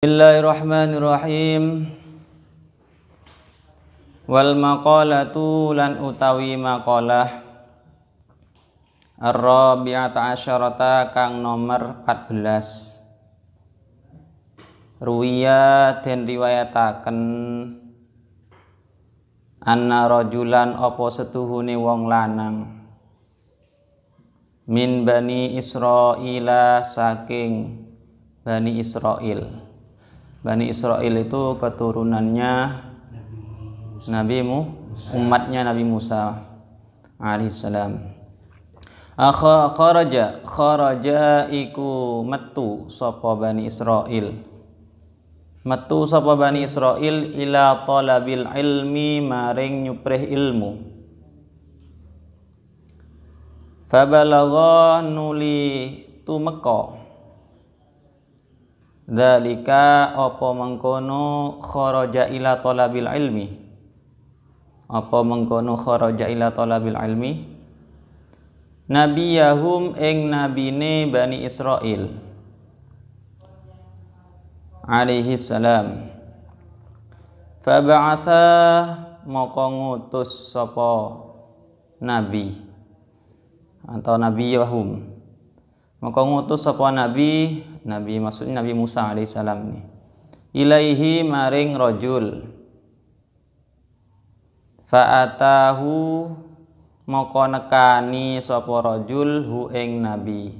Bismillahirrahmanirrahim. Wal maqalatu lan utawi maqalah ar-rabi'ata asyarata kang nomor 14. Ruwiya den riwayataken anna rajulan apa setuhune wong lanang min bani Israila saking Bani Israil. Bani Israil itu keturunannya umatnya Nabi Musa alaihissalam. Kharaja iku metu sapa Bani Israil. Metu sapa Bani Israil ila talabil ilmi maring nyuprih ilmu. Fabalagha nuli tumeka dzalika apa mengkono kharaja ila talabil ilmi. Apa mengkono kharaja ila talabil ilmi nabiyahum ing nabine Bani Israil alaihi salam. Faba'atha moko ngutus sapa nabi atau nabiyahum, moko ngutus sapa nabi maksudnya Nabi Musa alaihi salam nih, ilaihi maring rajul. Fa'atahu moko nekani sapa rajul hu ing nabi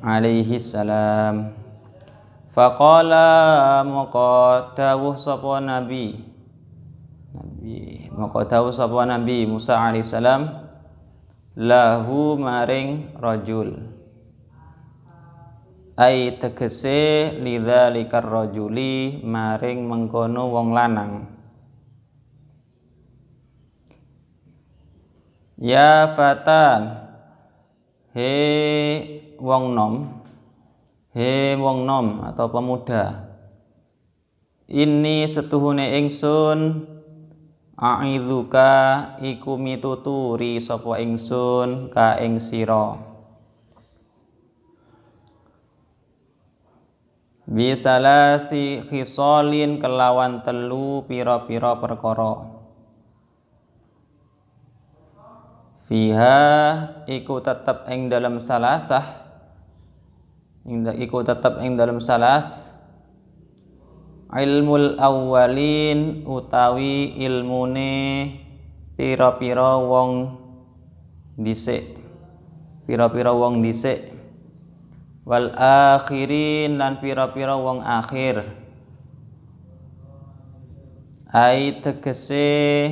alaihi salam. Faqala moko dawuh sapa nabi Musa alaihi salam lahu maring rajul, ai tegese lidzalikar rajuli maring mengkono wong lanang. Ya fatan, he wong nom atau pemuda, ini setuhune ingsun a'idzuka iku mituturi sapa ingsun ka ing sira bisalasi khisalin kelawan telu pira-pira perkara. Fiha iku tetep ing dalam salasah ilmul awwalin utawi ilmune pira-pira wong dhisik, wal akhirin lan pira-pira wong akhir. Ai tegese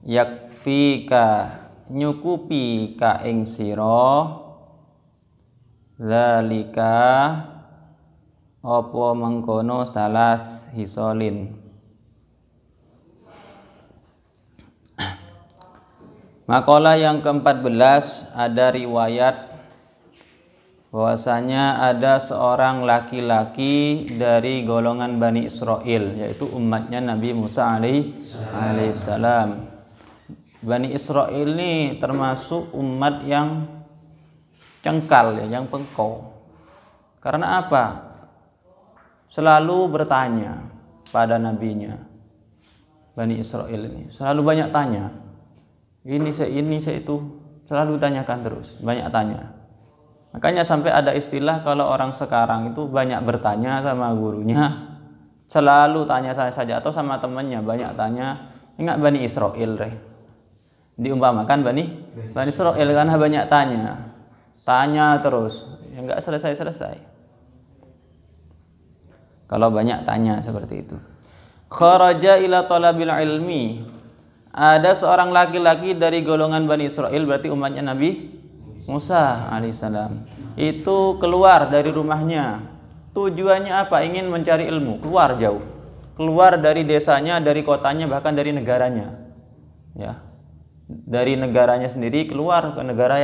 yakfika nyukupi ka ing sira zalika apa mengkono salas hisolin. Makalah yang ke-14, ada riwayat bahwasanya ada seorang laki-laki dari golongan Bani Israil, yaitu umatnya Nabi Musa alaihissalam. Bani Israil ini termasuk umat yang cengkal, yang pengkau. Karena apa? Selalu bertanya pada nabinya. Bani Israil ini selalu banyak tanya. Ini saya itu, selalu tanyakan terus, banyak tanya. Makanya sampai ada istilah kalau orang sekarang itu banyak bertanya sama gurunya, selalu tanya saja, atau sama temannya banyak tanya. Ingat Bani Israil, diumpamakan Bani Israil karena banyak tanya terus, ya enggak selesai. Kalau banyak tanya seperti itu. Kharaja ila talabil ilmi, ada seorang laki-laki dari golongan Bani Israil, berarti umatnya Nabi Musa alaihissalam, itu keluar dari rumahnya. Tujuannya apa? Ingin mencari ilmu, keluar jauh, keluar dari desanya, dari kotanya, bahkan dari negaranya, ya, dari negaranya sendiri keluar ke negara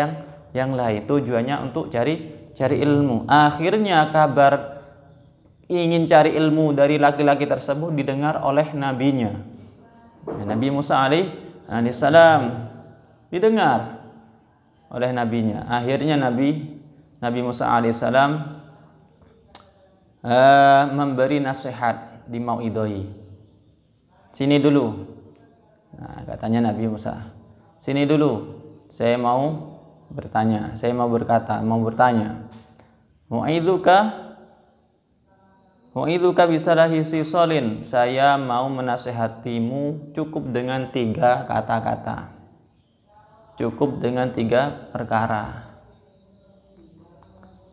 yang lain. Tujuannya untuk cari ilmu. Akhirnya kabar ingin cari ilmu dari laki-laki tersebut didengar oleh nabinya, Nabi Musa alaihissalam, didengar oleh nabinya. Akhirnya Nabi Musa alaihissalam memberi nasihat di mauidoi. Sini dulu. Nah, katanya Nabi Musa, sini dulu, saya mau bertanya, saya mau bertanya. Mu'idzuka bisalahi sisolin, saya mau menasehatimu cukup dengan 3 kata-kata, cukup dengan 3 perkara.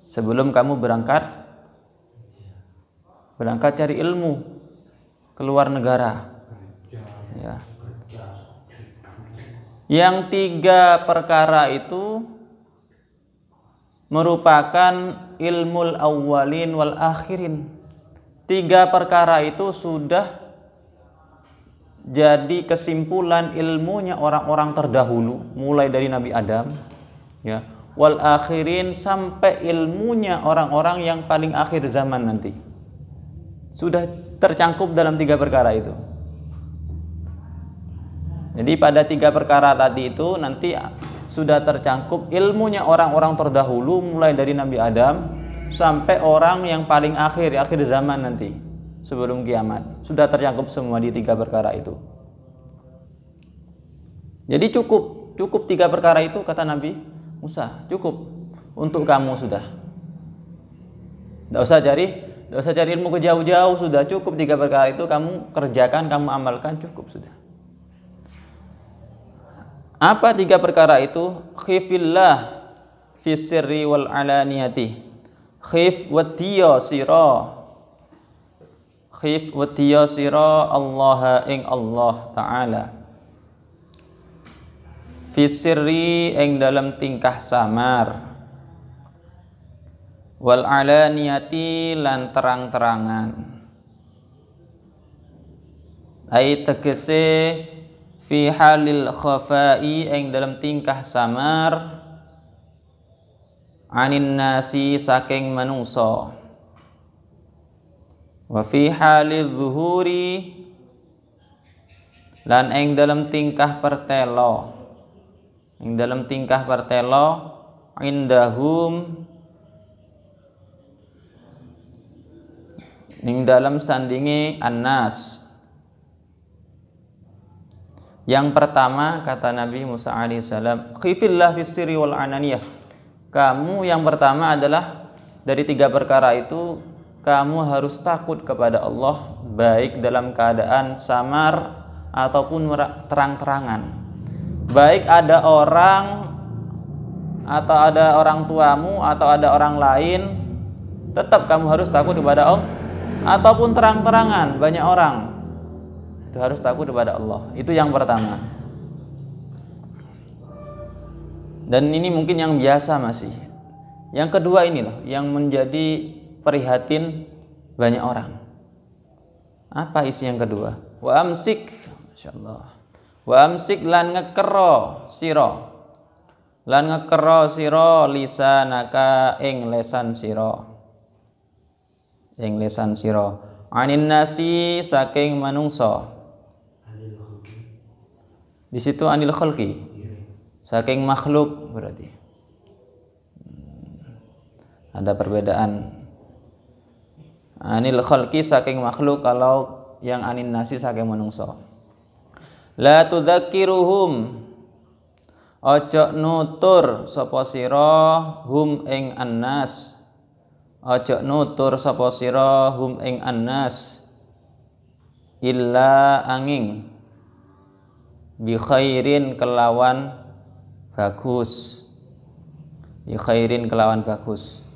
Sebelum kamu berangkat cari ilmu keluar negara, ya. Yang 3 perkara itu merupakan ilmul awwalin wal akhirin. 3 perkara itu sudah jadi kesimpulan ilmunya orang-orang terdahulu, mulai dari Nabi Adam, ya, wal akhirin, sampai ilmunya orang-orang yang paling akhir zaman nanti. Sudah tercangkup dalam 3 perkara itu. Jadi pada 3 perkara tadi itu nanti sudah tercangkup ilmunya orang-orang terdahulu, mulai dari Nabi Adam sampai orang yang paling akhir zaman nanti sebelum kiamat. Sudah tercangkup semua di 3 perkara itu. Jadi cukup 3 perkara itu, kata Nabi Musa, cukup untuk kamu sudah. Tidak usah cari ilmu ke jauh-jauh, sudah cukup 3 perkara itu kamu kerjakan, kamu amalkan, cukup sudah. Apa 3 perkara itu? Khifillah fi sirri wal alaniyati. Khif wa tiyasira. Khif wa tiyasira Allah ing Allah Ta'ala. Fi sirri ing dalam tingkah samar. Wal alaniyati lan terang-terangan. Ai tegese fi halil khafai ing dalam tingkah samar, anin nasi saking manungsa, wa fi halil zuhuri lan ing dalam tingkah pertelo, indahum ing dalam sandingi annas. Yang pertama, kata Nabi Musa alaihissalam, khifillah fis sirri wal ananiyah. Kamu yang pertama adalah dari 3 perkara itu, kamu harus takut kepada Allah, baik dalam keadaan samar ataupun terang-terangan. Baik ada orang atau ada orang tuamu atau ada orang lain, tetap kamu harus takut kepada Allah. Ataupun terang-terangan banyak orang, itu harus takut kepada Allah. Itu yang pertama. Dan ini mungkin yang biasa masih. Yang kedua ini loh yang menjadi prihatin banyak orang. Apa isi yang kedua? Wa amsik, masyaallah. Wa amsik lan ngekero sira. Lan ngekero sira lisanaka ing lesan sira. Ing lesan sira. Anin nasi saking manungsa. Di situ anil khalqi, saking makhluk berarti. Ada perbedaan. Anil khalqi saking makhluk, kalau yang anin nasi saking manungsa. La tudzakiruhum, ojo nutur sapa sira hum ing annas. Ojo nutur sapa sira hum ing annas illa angin bi khairin kelawan bagus. Bi khairin kelawan bagus.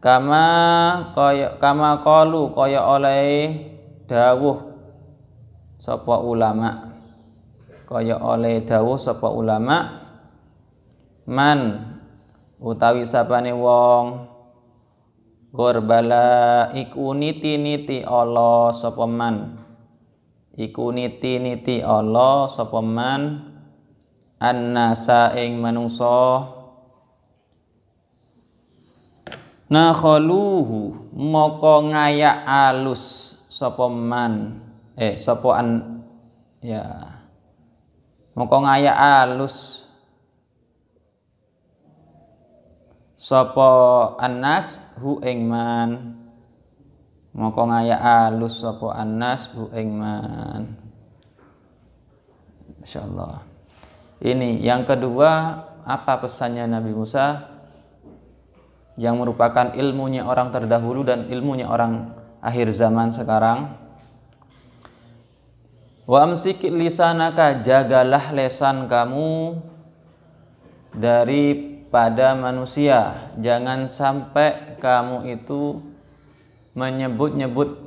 Kama qalu kaya oleh dawuh sapa ulama. Kaya oleh dawuh sapa ulama, man utawi sapane wong Gorbala iku niti-niti Allah sapa man. Iku niti-niti Allah sapa man annasa ing manungsa. Nakhaluhu moko ngayak alus sapa man. Moko ngayak alus sapa annas hu ing man. Moko ngaya alus sapa Anas bu Engman. Insyaallah. Ini yang kedua, apa pesannya Nabi Musa yang merupakan ilmunya orang terdahulu dan ilmunya orang akhir zaman sekarang? Wa amsik lisanaka, jagalah lesan kamu daripada manusia. Jangan sampai kamu itu menyebut-nyebut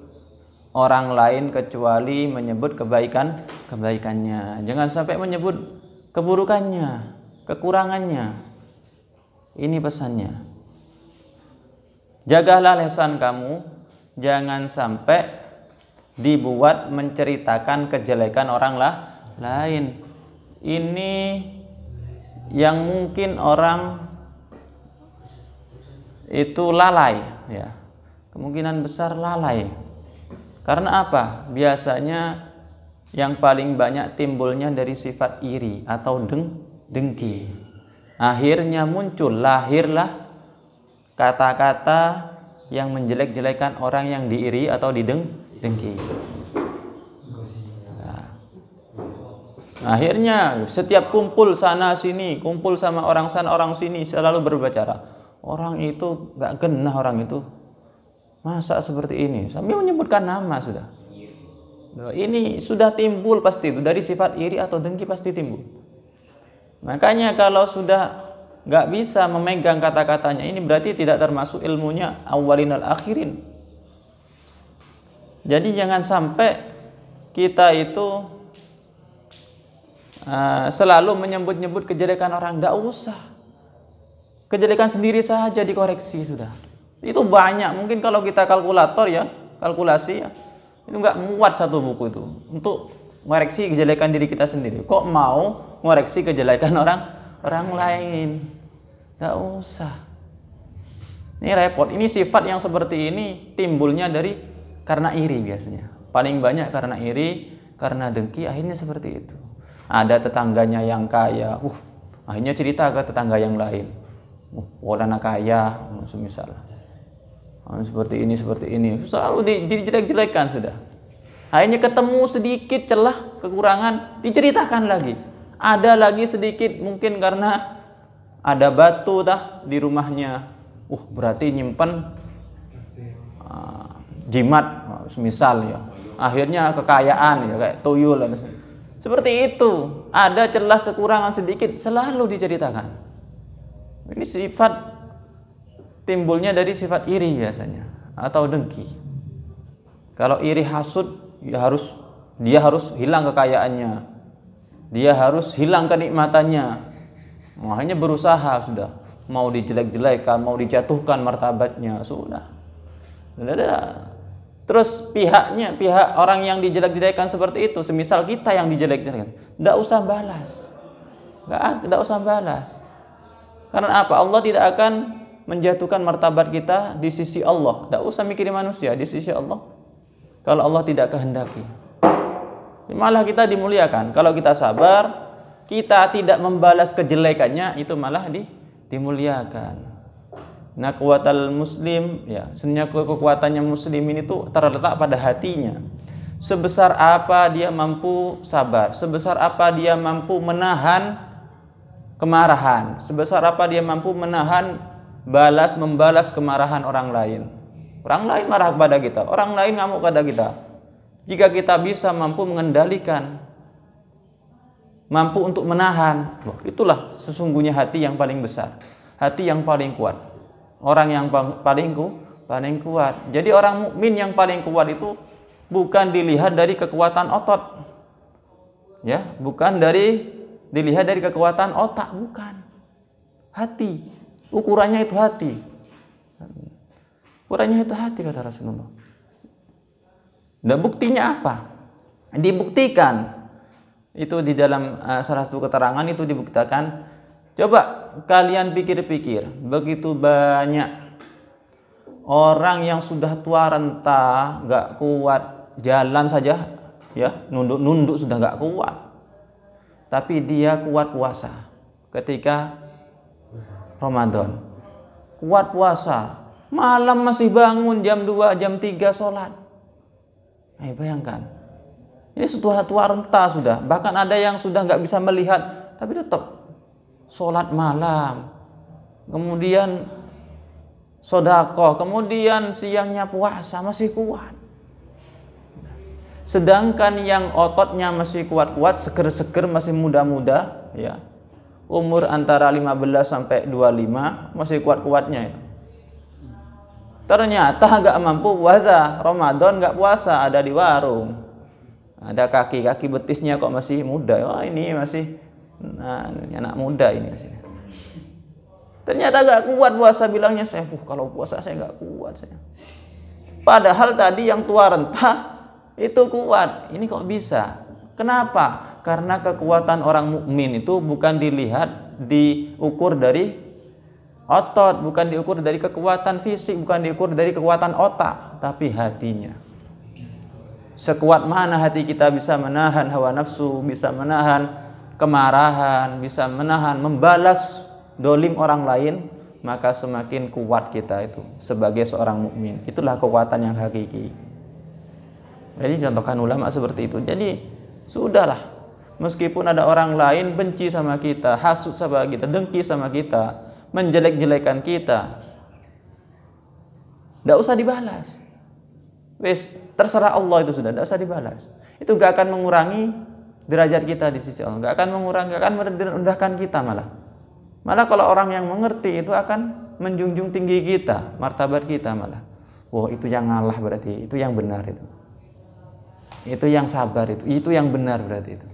orang lain kecuali menyebut kebaikannya. Jangan sampai menyebut keburukannya, kekurangannya. Ini pesannya. Jagalah lisan kamu, jangan sampai dibuat menceritakan kejelekan orang lain. Ini yang mungkin orang itu lalai, ya. Kemungkinan besar lalai. Karena apa? Biasanya yang paling banyak timbulnya dari sifat iri atau dengki. Akhirnya lahirlah kata-kata yang menjelek-jelekan orang yang diiri atau didengki. Nah, akhirnya setiap kumpul sana sini, kumpul sama orang sana orang sini, selalu berbicara, orang itu gak genah, orang itu masa seperti ini, sambil menyebutkan nama sudah. Ini sudah timbul pasti itu dari sifat iri atau dengki, pasti timbul. Makanya kalau sudah nggak bisa memegang kata-katanya, ini berarti tidak termasuk ilmunya awalin al akhirin. Jadi jangan sampai kita itu selalu menyebut-nyebut kejelekan orang. Nggak usah, kejelekan sendiri saja dikoreksi sudah. Itu banyak, mungkin kalau kita kalkulasi ya, itu nggak muat satu buku itu untuk mengoreksi kejelekan diri kita sendiri. Kok mau mengoreksi kejelekan orang lain? Nggak usah. Ini repot. Ini sifat yang seperti ini timbulnya karena iri biasanya. Paling banyak karena iri, karena dengki, akhirnya seperti itu. Ada tetangganya yang kaya, akhirnya cerita ke tetangga yang lain. Orang kaya, semisal. Seperti ini, selalu dijelek-jelekan sudah. Akhirnya ketemu sedikit celah kekurangan, diceritakan lagi. Ada lagi sedikit, mungkin karena ada batu di rumahnya. Berarti nyimpen jimat, semisal ya. Akhirnya kekayaan ya, kayak tuyul. Seperti itu, ada celah kekurangan sedikit, selalu diceritakan. Ini sifat timbulnya dari sifat iri biasanya atau dengki. Kalau iri hasud, dia harus hilang kekayaannya, dia harus hilang kenikmatannya. Makanya berusaha sudah, mau dijelek-jelekan, mau dijatuhkan martabatnya, sudah. Terus pihak orang yang dijelek-jelekan seperti itu, semisal kita yang dijelek-jelekan, tidak usah balas, tidak usah balas. Karena apa? Allah tidak akan menjatuhkan martabat kita di sisi Allah. Tidak usah mikirin manusia, di sisi Allah. Kalau Allah tidak kehendaki, malah kita dimuliakan. Kalau kita sabar, kita tidak membalas kejelekannya, itu malah dimuliakan. Nah, kuwatal muslim, ya, sebenarnya kekuatannya muslim ini tuh terletak pada hatinya. Sebesar apa dia mampu sabar, sebesar apa dia mampu menahan kemarahan, sebesar apa dia mampu menahan membalas kemarahan orang lain. Orang lain marah kepada kita, orang lain ngamuk kepada kita. Jika kita bisa mampu mengendalikan, mampu untuk menahan, itulah sesungguhnya hati yang paling besar, hati yang paling kuat, orang yang paling kuat. Jadi orang mukmin yang paling kuat itu bukan dilihat dari kekuatan otot, ya, bukan dilihat dari kekuatan otak, bukan. Hati. Ukurannya itu hati. Ukurannya itu hati, kata Rasulullah. Dan buktinya apa? Dibuktikan. Itu di dalam salah satu keterangan itu dibuktikan. Coba kalian pikir-pikir, begitu banyak orang yang sudah tua renta, gak kuat jalan saja, ya, nunduk sudah gak kuat. Tapi dia kuat puasa ketika Ramadan, kuat puasa, Malam masih bangun jam 2, jam 3 sholat. Bayangkan. Ini tua renta sudah. Bahkan ada yang sudah nggak bisa melihat, tapi tetap sholat malam. Kemudian sodako, kemudian siangnya puasa masih kuat. Sedangkan yang ototnya masih kuat-kuat, seger-seger, masih muda-muda, ya, umur antara 15 sampai 25 masih kuat-kuatnya, ya. Ternyata nggak mampu puasa, Ramadan nggak puasa, ada di warung, ada kaki betisnya kok masih muda. Oh ini masih anak muda ini masih. Ternyata nggak kuat puasa, bilangnya saya kalau puasa saya nggak kuat saya. Padahal tadi yang tua renta itu kuat. Ini kok bisa? Kenapa? Karena kekuatan orang mukmin itu bukan diukur dari otot, bukan diukur dari kekuatan fisik, bukan diukur dari kekuatan otak, tapi hatinya. Sekuat mana hati kita bisa menahan hawa nafsu, bisa menahan kemarahan, bisa menahan membalas dolim orang lain, maka semakin kuat kita itu sebagai seorang mukmin. Itulah kekuatan yang hakiki. Jadi contohkan ulama seperti itu. Jadi sudahlah, meskipun ada orang lain benci sama kita, hasut sama kita, dengki sama kita, menjelek-jelekan kita, tidak usah dibalas. Wes, terserah Allah itu sudah, tidak usah dibalas. Itu gak akan mengurangi derajat kita di sisi Allah, gak akan mengurangi, gak akan merendahkan kita malah. Malah kalau orang yang mengerti itu akan menjunjung tinggi kita, martabat kita malah. Wah, itu yang ngalah berarti, itu yang benar itu. Itu yang sabar itu yang benar berarti itu.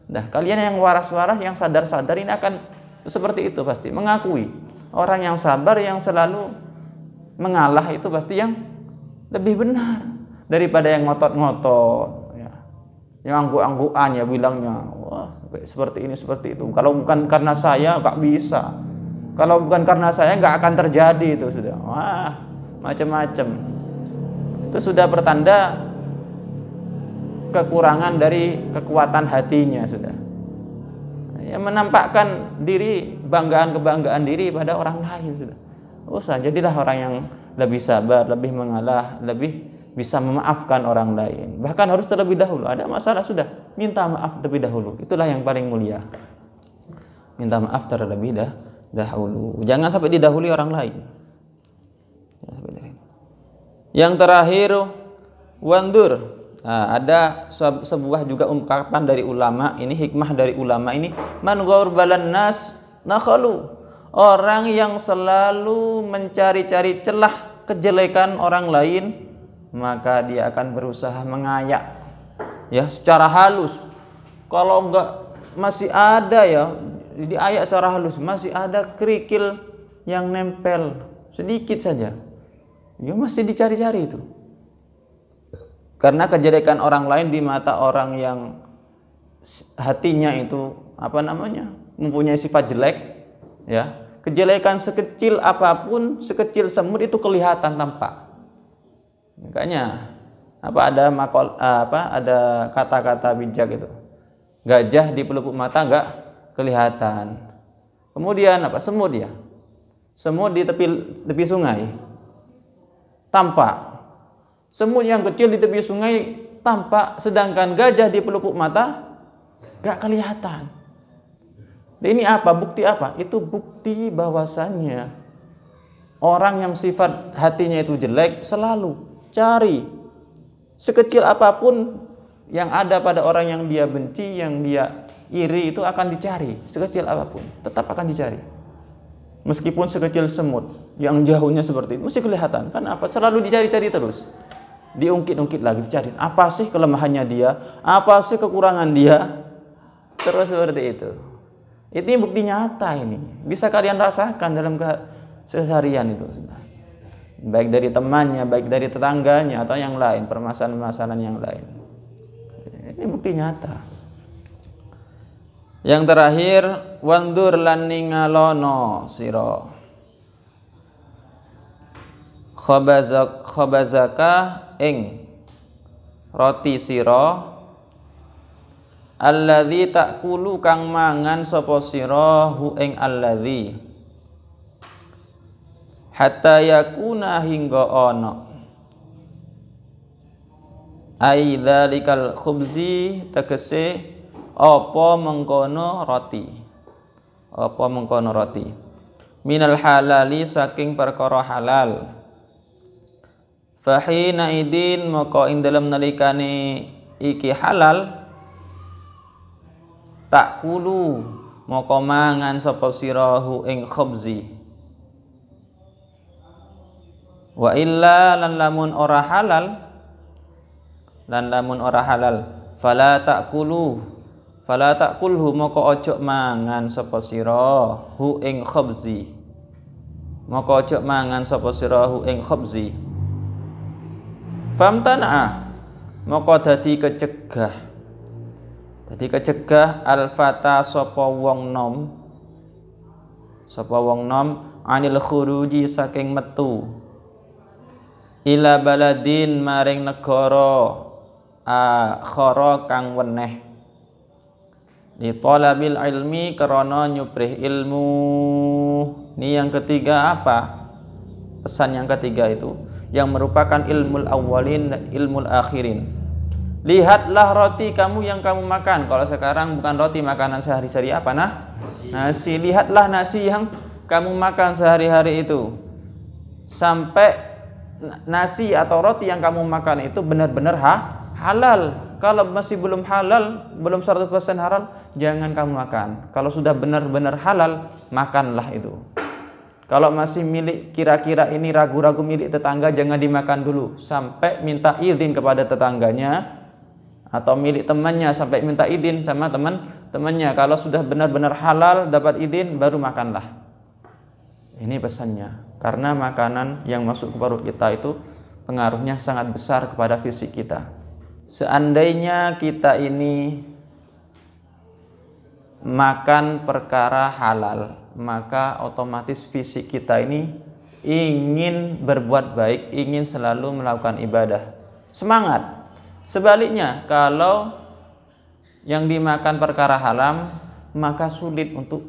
Nah, kalian yang waras-waras, yang sadar-sadar ini akan seperti itu pasti, mengakui. Orang yang sabar, yang selalu mengalah itu pasti yang lebih benar daripada yang ngotot-ngotot, ya. Yang angguk-anggukan ya bilangnya, wah seperti ini seperti itu. Kalau bukan karena saya nggak bisa. Kalau bukan karena saya nggak akan terjadi itu sudah. Wah macam-macam. Itu sudah pertanda kekurangan dari kekuatan hatinya sudah. Yang menampakkan diri, kebanggaan diri pada orang lain sudah. Usah jadilah orang yang lebih sabar, lebih mengalah, lebih bisa memaafkan orang lain. Bahkan harus terlebih dahulu. Ada masalah sudah, minta maaf terlebih dahulu. Itulah yang paling mulia. Minta maaf terlebih dahulu. Jangan sampai didahului orang lain. Yang terakhir, wandur. Nah, ada sebuah juga ungkapan dari ulama, ini hikmah dari ulama ini, man ghorbalan nas nakhalu, orang yang selalu mencari-cari celah kejelekan orang lain, maka dia akan berusaha mengayak, ya, secara halus. Kalau enggak masih ada ya, diayak secara halus, masih ada kerikil yang nempel sedikit saja, ya masih dicari-cari itu. Karena kejelekan orang lain di mata orang yang hatinya itu mempunyai sifat jelek, ya, kejelekan sekecil apapun, sekecil semut itu kelihatan tampak. Makanya ada kata-kata bijak itu, gajah di pelupuk mata enggak kelihatan. Kemudian semut ya, semut di tepi sungai tampak. Semut yang kecil di tepi sungai tampak, sedangkan gajah di pelupuk mata gak kelihatan. Ini apa? Bukti apa? Itu bukti bahwasannya orang yang sifat hatinya itu jelek selalu cari sekecil apapun yang ada pada orang yang dia benci, yang dia iri, itu akan dicari. Sekecil apapun tetap akan dicari. Meskipun sekecil semut yang jauhnya seperti itu masih kelihatan. Kan apa? Selalu dicari-cari terus. Diungkit-ungkit lagi, dicari apa sih kelemahannya dia, apa sih kekurangan dia, terus seperti itu. Ini bukti nyata, ini bisa kalian rasakan dalam keseharian itu, baik dari temannya, baik dari tetangganya atau yang lain, permasalahan-permasalahan yang lain. Ini bukti nyata. Yang terakhir, wandur lan ningalono sira khabazaka ing roti sira alladzi takulu kang mangan sapa sira hu ing alladzi hatta yakuna hingga ana ai dzalikal khubzi tegese apa mengkono roti minal halali saking perkara halal fahina idin maka ing dalem nalikane iki halal takulu maka mangan sapa sirahu ing khubzi wa illa lan lamun ora halal fala takulhu maka ojo mangan sapa sira hu ing khubzi famtana maka dadi kecegah al fata sapa wong nom anil khuruji saking metu ila baladin maring negara akhara kang weneh li talabil ilmi karena nyuprih ilmu. Ini yang ketiga apa? Pesan yang ketiga itu yang merupakan ilmul awwalin dan ilmul akhirin. Lihatlah roti kamu yang kamu makan. Kalau sekarang bukan roti, makanan sehari-hari apa nasi. Lihatlah nasi yang kamu makan sehari-hari itu sampai nasi atau roti yang kamu makan itu benar-benar halal. Kalau masih belum halal, belum 100% halal, jangan kamu makan. Kalau sudah benar-benar halal, makanlah itu. Kalau masih milik, kira-kira ini ragu-ragu milik tetangga, jangan dimakan dulu sampai minta izin kepada tetangganya, atau milik temannya sampai minta izin sama temannya. Kalau sudah benar-benar halal, dapat izin, baru makanlah. Ini pesannya. Karena makanan yang masuk ke perut kita itu pengaruhnya sangat besar kepada fisik kita. Seandainya kita ini makan perkara halal, maka otomatis fisik kita ini ingin berbuat baik, ingin selalu melakukan ibadah, semangat. Sebaliknya, kalau yang dimakan perkara haram, maka sulit untuk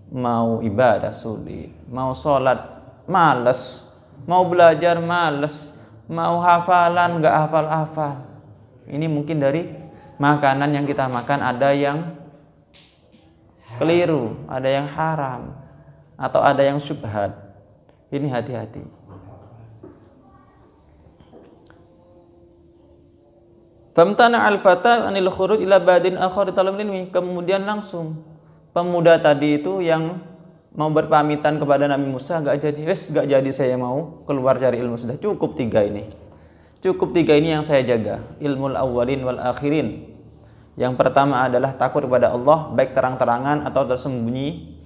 mau ibadah, sulit, mau sholat males, mau belajar males, mau hafalan nggak hafal-hafal. Ini mungkin dari makanan yang kita makan ada yang keliru, ada yang haram, atau ada yang syubhat. Ini hati-hati. Famtana al-fata anil khuruj ila badin akhar talab ilmi. Kemudian langsung pemuda tadi itu yang mau berpamitan kepada Nabi Musa, gak jadi saya mau keluar cari ilmu, sudah cukup tiga ini. Cukup tiga ini yang saya jaga, ilmul awwalin wal akhirin. Yang pertama adalah takut kepada Allah, baik terang-terangan atau tersembunyi.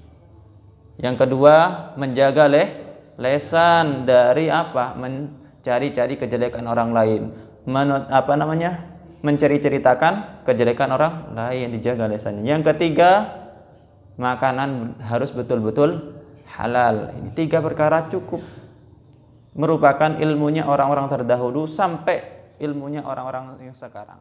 Yang kedua, menjaga lesan dari apa? Mencari-cari kejelekan orang lain. Mencari-ceritakan kejelekan orang lain, dijaga lesannya. Yang ketiga, makanan harus betul-betul halal. Ini tiga perkara cukup merupakan ilmunya orang-orang terdahulu sampai ilmunya orang-orang yang sekarang.